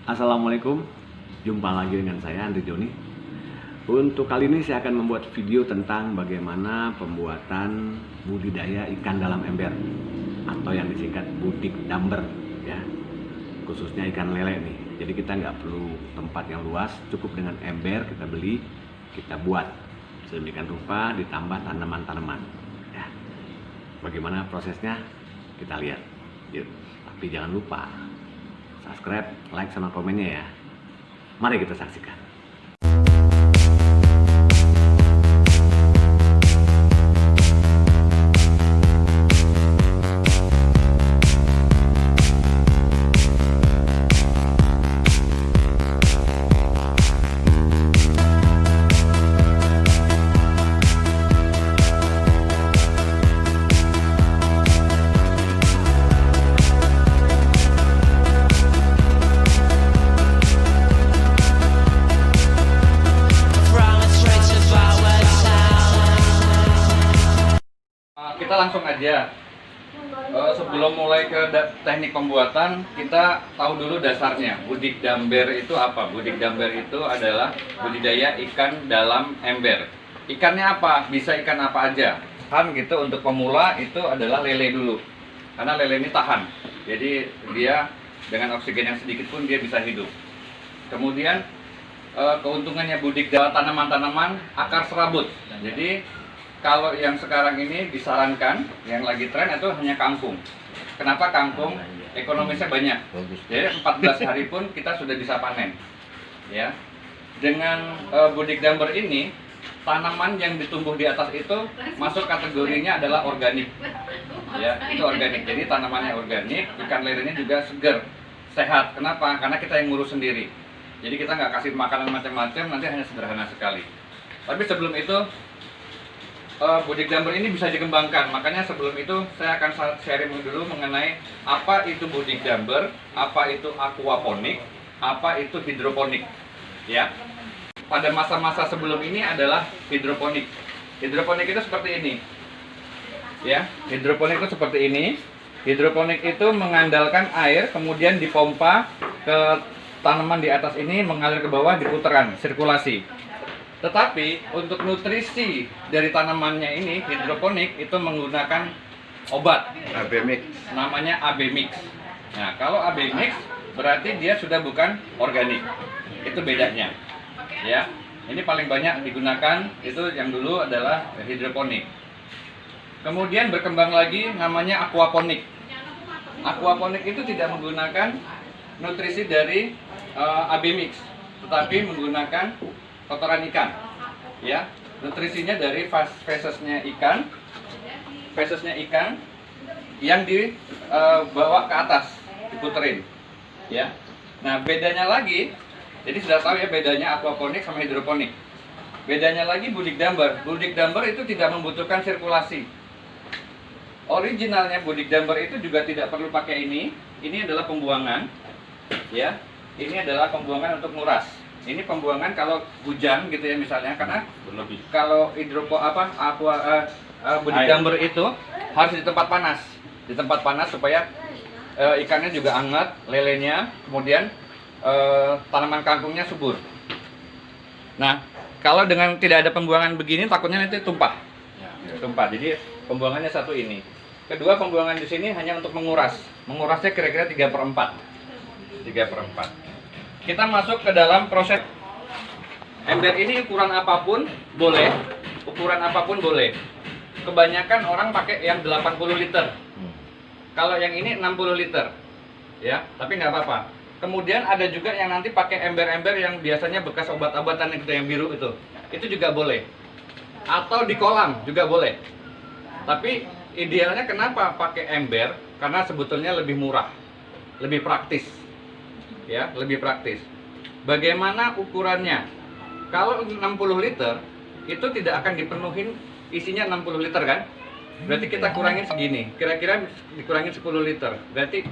Assalamualaikum, jumpa lagi dengan saya Andri Joni. Untuk kali ini saya akan membuat video tentang bagaimana pembuatan budidaya ikan dalam ember atau yang disingkat budik damber ya, khususnya ikan lele nih. Jadi kita nggak perlu tempat yang luas, cukup dengan ember kita beli, kita buat sedemikian rupa, ditambah tanaman-tanaman ya. Bagaimana prosesnya kita lihat yuk. Tapi jangan lupa subscribe, like, sama komennya ya. Mari kita saksikan. Kita langsung aja. Sebelum mulai ke teknik pembuatan, kita tahu dulu dasarnya. Budik damber itu apa? Budik damber itu adalah budidaya ikan dalam ember. Ikannya apa? Bisa ikan apa aja. Kan gitu, untuk pemula itu adalah lele dulu. Karena lele ini tahan. Jadi dia dengan oksigen yang sedikit pun dia bisa hidup. Kemudian keuntungannya budik dalam tanaman-tanaman akar serabut. Jadi kalau yang sekarang ini disarankan, yang lagi tren itu hanya kangkung. Kenapa kangkung? Ekonomisnya banyak. Jadi 14 hari pun kita sudah bisa panen. Ya, dengan budik damber ini, tanaman yang ditumbuh di atas itu masuk kategorinya adalah organik. Ya, itu organik. Jadi tanamannya organik, ikan lelenya juga segar, sehat. Kenapa? Karena kita yang ngurus sendiri. Jadi kita nggak kasih makanan macam-macam, nanti hanya sederhana sekali. Tapi sebelum itu, budik damber ini bisa dikembangkan. Makanya sebelum itu saya akan sharing dulu mengenai apa itu budik damber, apa itu aquaponik, apa itu hidroponik. Ya. Pada masa-masa sebelum ini adalah hidroponik. Hidroponik itu seperti ini. Ya, hidroponik itu seperti ini. Hidroponik itu mengandalkan air kemudian dipompa ke tanaman di atas ini, mengalir ke bawah di putaran sirkulasi. Tetapi untuk nutrisi dari tanamannya ini, hidroponik itu menggunakan obat AB mix. Namanya AB mix. Nah, kalau AB mix berarti dia sudah bukan organik. Itu bedanya. Ya. Ini paling banyak digunakan, itu yang dulu adalah hidroponik. Kemudian berkembang lagi namanya aquaponik. Aquaponik itu tidak menggunakan nutrisi dari AB mix, tetapi menggunakan kotoran ikan, ya, nutrisinya dari fesesnya ikan, yang dibawa ke atas, diputerin, ya. Nah, bedanya lagi, jadi sudah tahu ya bedanya aquaponik sama hidroponik. Bedanya lagi budik damber. Budik damber itu tidak membutuhkan sirkulasi. Originalnya budik damber itu juga tidak perlu pakai ini. Ini adalah pembuangan, ya. Ini adalah pembuangan untuk nguras. Ini pembuangan kalau hujan gitu ya misalnya, karena berlebih. Kalau budik damber itu harus di tempat panas. Di tempat panas supaya ikannya juga hangat, lelenya, kemudian tanaman kangkungnya subur. Nah, kalau dengan tidak ada pembuangan begini takutnya nanti tumpah. Tumpah. Jadi pembuangannya satu ini. Kedua, pembuangan di sini hanya untuk menguras. Mengurasnya kira-kira 3/4. 3/4. Kita masuk ke dalam proses. Ember ini ukuran apapun boleh, Kebanyakan orang pakai yang 80 liter. Kalau yang ini 60 liter, ya, tapi nggak apa-apa. Kemudian ada juga yang nanti pakai ember-ember yang biasanya bekas obat-obatan yang biru itu juga boleh. Atau di kolam juga boleh. Tapi idealnya kenapa pakai ember? Karena sebetulnya lebih murah, lebih praktis. Ya, lebih praktis. Bagaimana ukurannya? Kalau 60 liter itu tidak akan dipenuhin isinya 60 liter kan? Berarti kita kurangin segini. Kira-kira dikurangin 10 liter. Berarti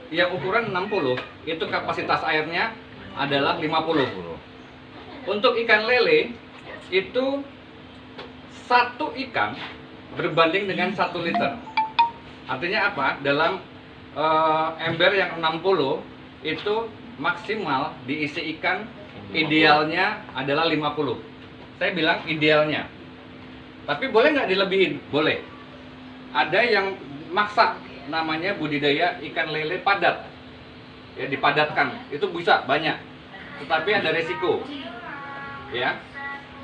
yang ukuran 60 itu kapasitas airnya adalah 50. Untuk ikan lele itu satu ikan berbanding dengan 1 liter. Artinya apa? Dalam ember yang 60 itu maksimal diisi ikan idealnya adalah 50. Saya bilang idealnya. Tapi boleh nggak dilebihin? Boleh. Ada yang maksa, namanya budidaya ikan lele padat. Ya, dipadatkan. Itu bisa banyak. Tetapi ada resiko. Ya.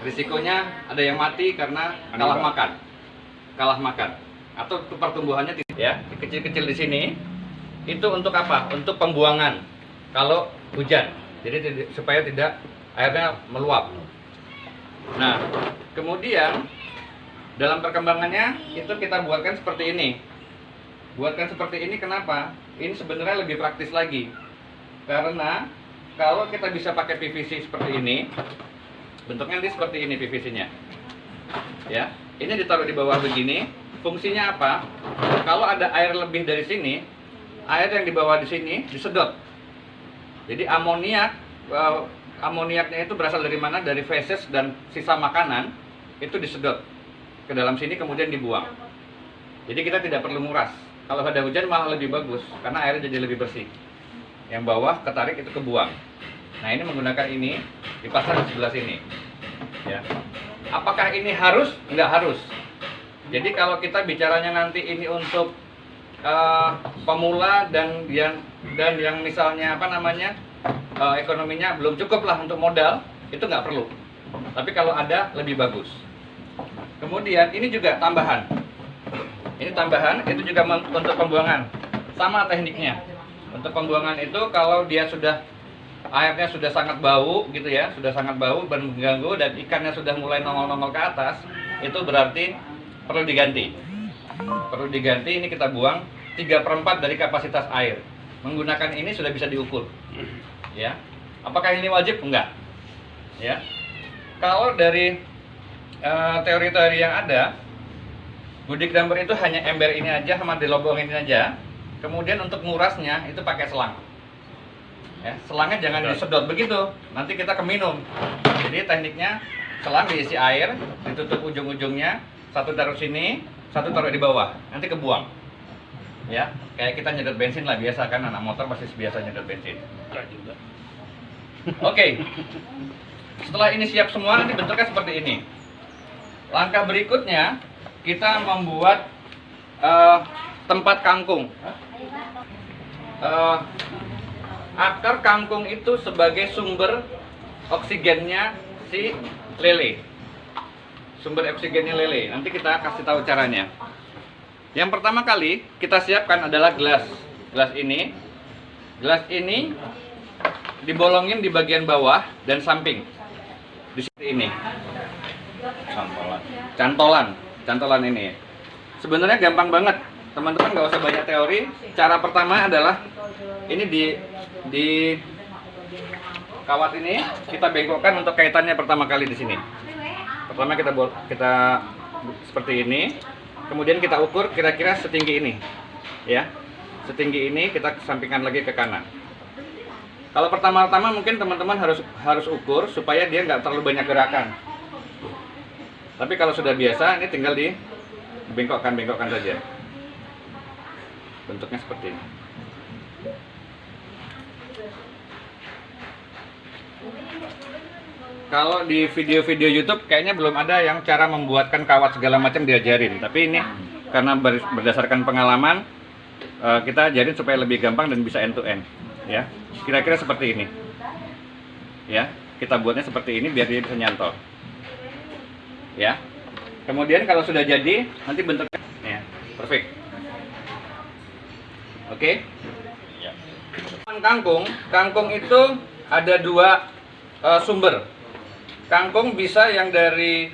Risikonya ada yang mati karena kalah makan. Kalah makan. Atau pertumbuhannya tidak, ya, kecil-kecil di sini. Itu untuk apa? Untuk pembuangan kalau hujan. Jadi supaya tidak airnya meluap. Nah, kemudian dalam perkembangannya itu kita buatkan seperti ini. Buatkan seperti ini kenapa? Ini sebenarnya lebih praktis lagi. Karena kalau kita bisa pakai PVC seperti ini, bentuknya nanti seperti ini PVC-nya. Ya, ini ditaruh di bawah begini. Fungsinya apa? Kalau ada air lebih dari sini, air yang di bawah di sini disedot. Jadi amoniaknya itu berasal dari mana? Dari feses dan sisa makanan itu disedot ke dalam sini kemudian dibuang. Jadi kita tidak perlu nguras. Kalau ada hujan malah lebih bagus karena airnya jadi lebih bersih. Yang bawah ketarik itu kebuang. Nah, ini menggunakan ini dipasang di sebelah sini. Ya. Apakah ini harus? Enggak harus. Jadi kalau kita bicaranya nanti ini untuk pemula dan yang misalnya apa namanya ekonominya belum cukup lah untuk modal, itu nggak perlu. Tapi kalau ada lebih bagus. Kemudian ini juga tambahan. Ini tambahan, itu juga untuk pembuangan. Sama tekniknya. Untuk pembuangan itu kalau dia airnya sudah sangat bau gitu ya, sudah sangat bau dan mengganggu dan ikannya sudah mulai nongol-nongol ke atas, itu berarti perlu diganti. Perlu diganti, ini kita buang 3/4 dari kapasitas air. Menggunakan ini sudah bisa diukur. Ya. Apakah ini wajib? Enggak. Ya. Kalau dari teori-teori yang ada, budik damber itu hanya ember ini aja sama di lubang ini aja. Kemudian untuk ngurasnya itu pakai selang. Ya, selangnya jangan disedot begitu, nanti kita keminum. Jadi tekniknya selang diisi air, ditutup ujung-ujungnya, satu taruh sini, satu taruh di bawah, nanti kebuang. Ya, kayak kita nyedot bensin lah biasa kan, anak motor pasti biasa nyedot bensin. Oke. Setelah ini siap semua, nanti bentuknya seperti ini. Langkah berikutnya kita membuat tempat kangkung. Akar kangkung itu sebagai sumber oksigennya si lele. Sumber oksigennya lele. Nanti kita kasih tahu caranya. Yang pertama kali kita siapkan adalah gelas. Gelas ini. Gelas ini dibolongin di bagian bawah dan samping. Di sini ini. Cantolan ini. Sebenarnya gampang banget. Teman-teman nggak usah banyak teori. Cara pertama adalah ini di kawat ini kita bengkokkan untuk kaitannya pertama kali di sini. Pertama kita seperti ini. Kemudian kita ukur kira-kira setinggi ini. Ya. Setinggi ini kita sampingkan lagi ke kanan. Kalau pertama-tama mungkin teman-teman harus ukur supaya dia nggak terlalu banyak gerakan. Tapi kalau sudah biasa ini tinggal dibengkokkan saja. Bentuknya seperti ini. Kalau di video-video YouTube kayaknya belum ada yang cara membuatkan kawat segala macam diajarin. Tapi ini karena berdasarkan pengalaman kita ajarin supaya lebih gampang dan bisa end to end. Ya, kira-kira seperti ini. Ya, kita buatnya seperti ini biar dia bisa nyantol. Ya. Kemudian kalau sudah jadi, nanti bentuknya ya, perfect. Oke. Ya. Kangkung itu ada dua sumber. Kangkung bisa yang dari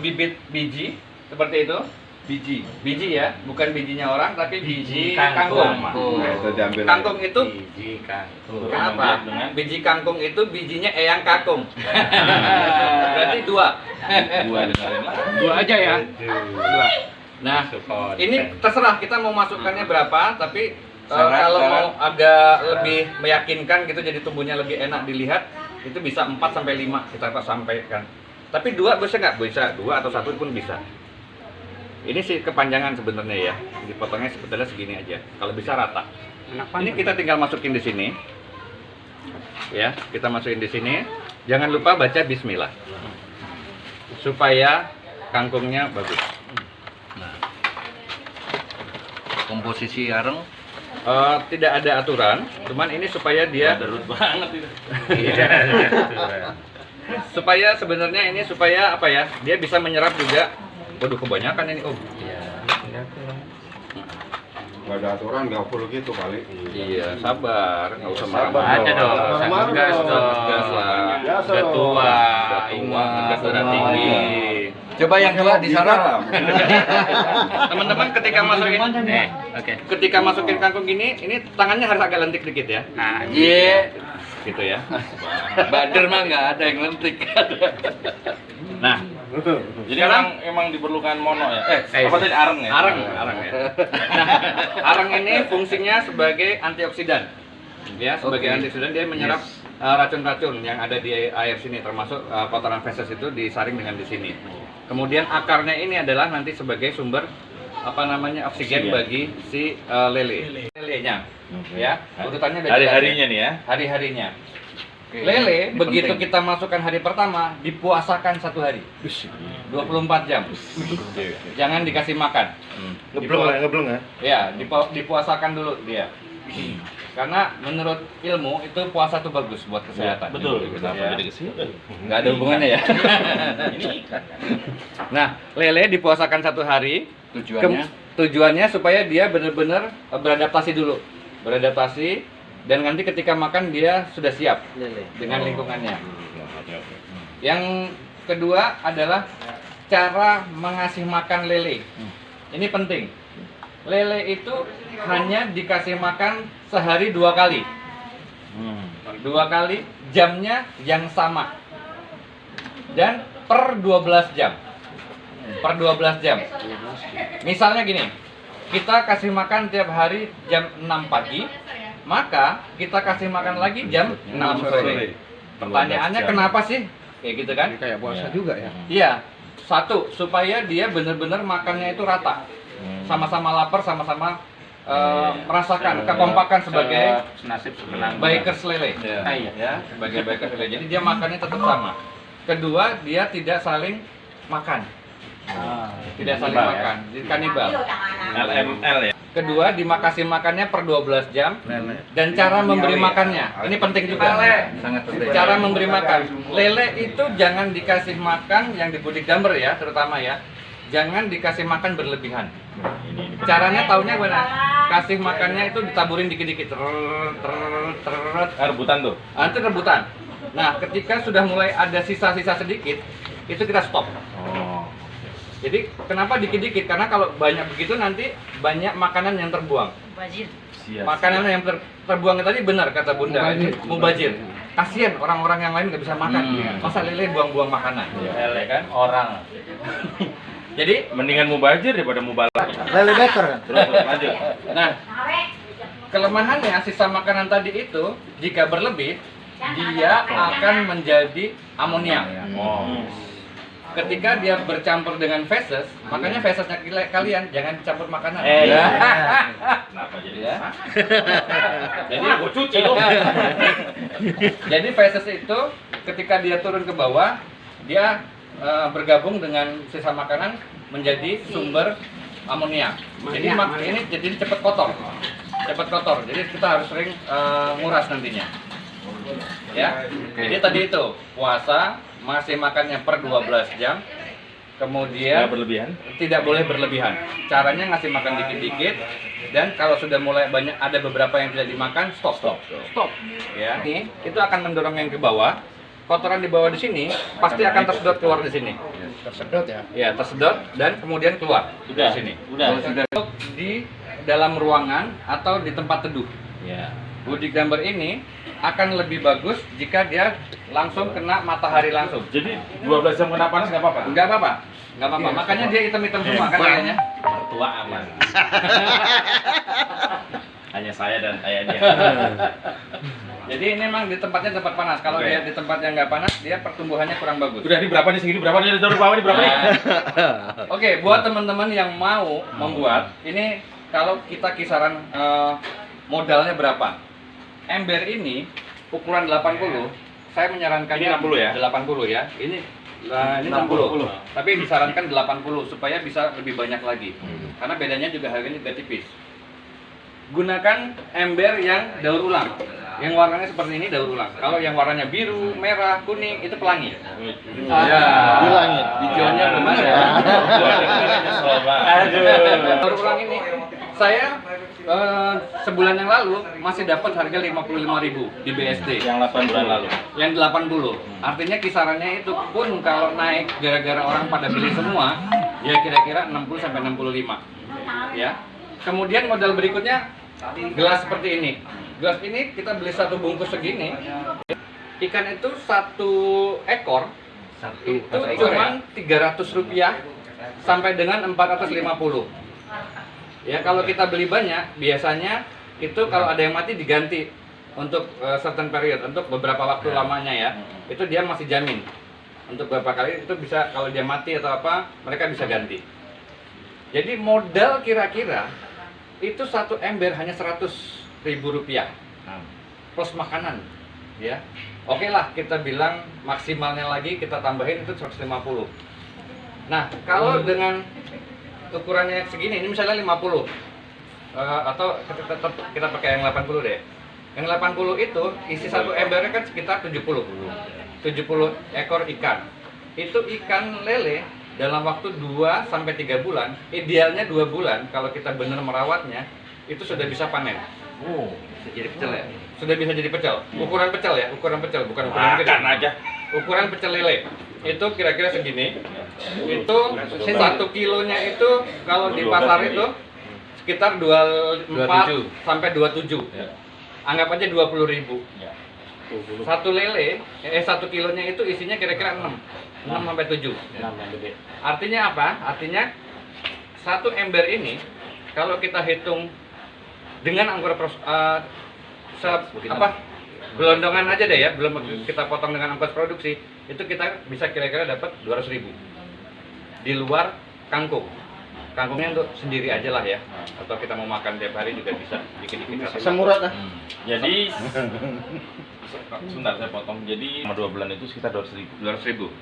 bibit biji seperti itu, biji ya, bukan bijinya orang tapi biji kangkung. Kangkung itu biji kangkung. Kenapa? Biji kangkung itu bijinya eyang kakung. Berarti dua aja ya. Dua. Nah, ini terserah kita mau masukkannya berapa, tapi kalau mau agak lebih meyakinkan gitu, jadi tumbuhnya lebih enak dilihat, itu bisa 4 sampai 5 kita sampaikan. Tapi 2 bisa nggak? Bisa, 2 atau 1 pun bisa. Ini sih kepanjangan sebenarnya ya. Dipotongnya sebetulnya segini aja. Kalau bisa rata. Ini kita tinggal masukin di sini. Ya, kita masukin di sini. Jangan lupa baca bismillah. Supaya kangkungnya bagus. Nah, komposisi areng Tidak ada aturan, cuman ini supaya dia darut banget itu. supaya sebenarnya ini supaya apa ya? Dia bisa menyerap juga. Waduh, kebanyakan ini. Oh. Nggak ada aturan, nggak full gitu kali. Iya, sabar, nggak usah Sabar marah-marah. Aja dong, Marah-marah gas dong. dong. Gas lah. Gas Udah dong. tua, Udah tua, ingat, darah tinggi. Coba yang tua disarap. Teman-teman ketika masukin Oke. ketika masukin kangkung gini, ini tangannya harus agak lentik dikit ya. Nah, iya. Gitu ya. Bader mah nggak ada yang lentik. Nah, Jadi emang diperlukan mono ya? Apa tadi areng ya? areng ya. Nah, areng ini fungsinya sebagai antioksidan. Ya, sebagai antioksidan dia menyerap racun-racun yang ada di air sini, termasuk kotoran feses itu disaring dengan di sini. Kemudian akarnya ini adalah nanti sebagai sumber oksigen bagi si lelenya. Ya, urutannya udah Hari-harinya nih ya? hari-harinya. Lele begitu kita masukkan hari pertama dipuasakan 1 hari 24 jam. Jangan dikasih makan. Ngebleng ya? Ya, dipuasakan dulu dia. Karena menurut ilmu itu puasa itu bagus buat kesehatan. Betul. Ya. Kenapa jadi kesini? Nggak ada hubungannya ya. Ini ikan kan? Nah, lele dipuasakan 1 hari. Tujuannya? Tujuannya supaya dia benar-benar beradaptasi dulu. Beradaptasi dan nanti ketika makan dia sudah siap dengan lingkungannya. Yang kedua adalah cara mengasih makan lele. Ini penting. Lele itu hanya dikasih makan sehari 2 kali. 2 kali, jamnya yang sama. Dan per 12 jam. Per 12 jam. Misalnya gini, kita kasih makan tiap hari jam 6 pagi, maka kita kasih makan lagi jam 6 sore. Pertanyaannya kenapa sih? Kayak gitu kan? Kayak puasa juga ya? Iya. Satu, supaya dia benar-benar makannya itu rata. Sama-sama lapar, sama-sama merasakan kekompakan sebagai nasib sebenarnya. bikers lele. Iya. Ya, sebagai bikers lele. Jadi dia makannya tetap sama. Kedua, dia tidak saling makan. Tidak saling Kanibal, makan. Jadi kanibal. LML ya? Kedua, dikasih makannya per 12 jam. Dan cara memberi makannya. Ini penting juga. Sangat penting. Cara memberi makan. Lele itu jangan dikasih makan yang di budik damber ya, terutama ya. Jangan dikasih makan berlebihan. Caranya taunya gimana? Kasih makannya itu ditaburin dikit-dikit. Rebutan tuh? Itu rebutan. Nah, ketika sudah mulai ada sisa-sisa sedikit, itu kita stop. Oh. Jadi kenapa dikit-dikit? Karena kalau banyak begitu nanti banyak makanan yang terbuang. Siap. Makanan yang terbuang tadi benar kata Bunda, mubazir. Kasihan orang-orang yang lain nggak bisa makan. Masa lele buang-buang makanan? Lele kan orang. Jadi Mendingan mubazir daripada mubalak. Lele baker kan? Terus lanjut. nah, kelemahannya sisa makanan tadi itu jika berlebih dia akan menjadi amoniak. Oh. Ketika dia bercampur dengan feses, makanya fesesnya kalian jangan campur makanan. Kenapa jadi Ya. Jadi aku cuci dong. Jadi feses itu ketika dia turun ke bawah, dia bergabung dengan sisa makanan menjadi sumber amoniak. Jadi ini jadi cepat kotor. Cepat kotor. Jadi kita harus sering nguras nantinya. Ya. Jadi tadi itu puasa masih makannya per 12 jam. Kemudian Nggak berlebihan. tidak boleh berlebihan. Caranya ngasih makan dikit-dikit dan kalau sudah mulai banyak ada beberapa yang tidak dimakan, stop. Ya. Ini itu akan mendorong yang ke bawah. Kotoran di bawah di sini pasti akan tersedot keluar di sini. Tersedot ya? Ya, tersedot dan kemudian keluar Udah. di sini. Udah. Untuk di dalam ruangan atau di tempat teduh. Ya. Budik damber ini akan lebih bagus jika dia langsung kena matahari langsung. Jadi 12 jam kena panas nggak apa-apa? Enggak apa-apa. Enggak apa-apa. Makanya dia hitam-hitam semua kan kayaknya. Mertua aman. Hanya saya dan ayahnya. Jadi ini memang di tempatnya tempat panas. Kalau Oke. dia di tempat yang nggak panas, dia pertumbuhannya kurang bagus. Udah ini berapa nih segini? Berapa nih dari bawah nih berapa nih? Oke, buat teman-teman yang mau membuat, ini kalau kita kisaran modalnya berapa? Ember ini ukuran 80, saya menyarankan Ini 60 ya? 80 ya. Ini 60. Tapi disarankan 80 supaya bisa lebih banyak lagi. Karena bedanya juga harganya juga tipis. Gunakan ember yang daur ulang. Yang warnanya seperti ini daur ulang. Kalau yang warnanya biru, merah, kuning itu pelangi. Ya. Di langit. Hijaunya belum ada. Daur ulang ini saya sebulan yang lalu masih dapat harga 55.000 di BSD. Yang 8 bulan lalu. Yang 80. Artinya kisarannya itu pun kalau naik gara-gara orang pada beli semua, ya kira-kira 60 sampai 65. Ya. Kemudian modal berikutnya gelas seperti ini. Gelas ini kita beli satu bungkus segini. Ikan itu satu ekor itu cuma Rp300 sampai dengan 450. Ya kalau kita beli banyak, biasanya itu kalau ada yang mati diganti untuk certain period, untuk beberapa waktu lamanya ya. Itu dia masih jamin. Untuk beberapa kali itu bisa, kalau dia mati atau apa, mereka bisa ganti. Jadi modal kira-kira itu satu ember hanya Rp100.000 plus makanan, ya. Oke lah, kita bilang maksimalnya lagi kita tambahin itu 150. Nah, kalau dengan ukurannya segini, ini misalnya 50 atau kita pakai yang 80 deh. Yang 80 itu isi satu embernya kan sekitar 70 ekor ikan. Itu ikan lele dalam waktu 2 sampai 3 bulan, idealnya 2 bulan kalau kita benar merawatnya, itu sudah bisa panen. Jadi pecel ya. Sudah bisa jadi pecel. Ukuran pecel ya, ukuran pecel bukan ukuran gede. Makan aja. Ukuran pecel lele itu kira-kira segini. Itu 1 kilonya itu kalau di pasar itu sekitar 24 sampai 27. Anggap aja 20.000. Satu lele, 1 kilonya itu isinya kira-kira 6 sampai 7. Artinya apa? Artinya satu ember ini kalau kita hitung dengan anggaran gelondongan aja deh ya, belum kita potong dengan ongkos produksi, itu kita bisa kira-kira dapat 200.000 di luar kangkung. Kangkungnya untuk sendiri aja lah ya, atau kita mau makan tiap hari juga bisa dikit-dikit. Semurat lah. Jadi sebentar saya potong. Jadi 2 bulan itu sekitar 200.000.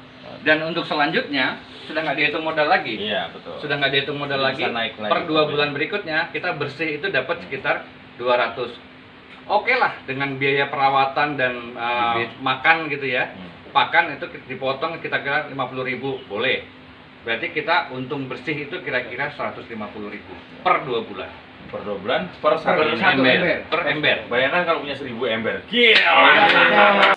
Dan untuk selanjutnya sudah nggak dihitung modal lagi. Iya, betul. Sudah nggak dihitung modal Bisa lagi. naik lagi. Per 2 bulan berikutnya kita bersih itu dapat sekitar 200. Oke lah dengan biaya perawatan dan makan gitu ya. Pakan itu dipotong kita kira 50.000 boleh. Berarti kita untung bersih itu kira-kira 150.000 per 2 bulan. Per 2 bulan per satu ember. Per ember. Bayangkan kalau punya 1000 ember. Gila.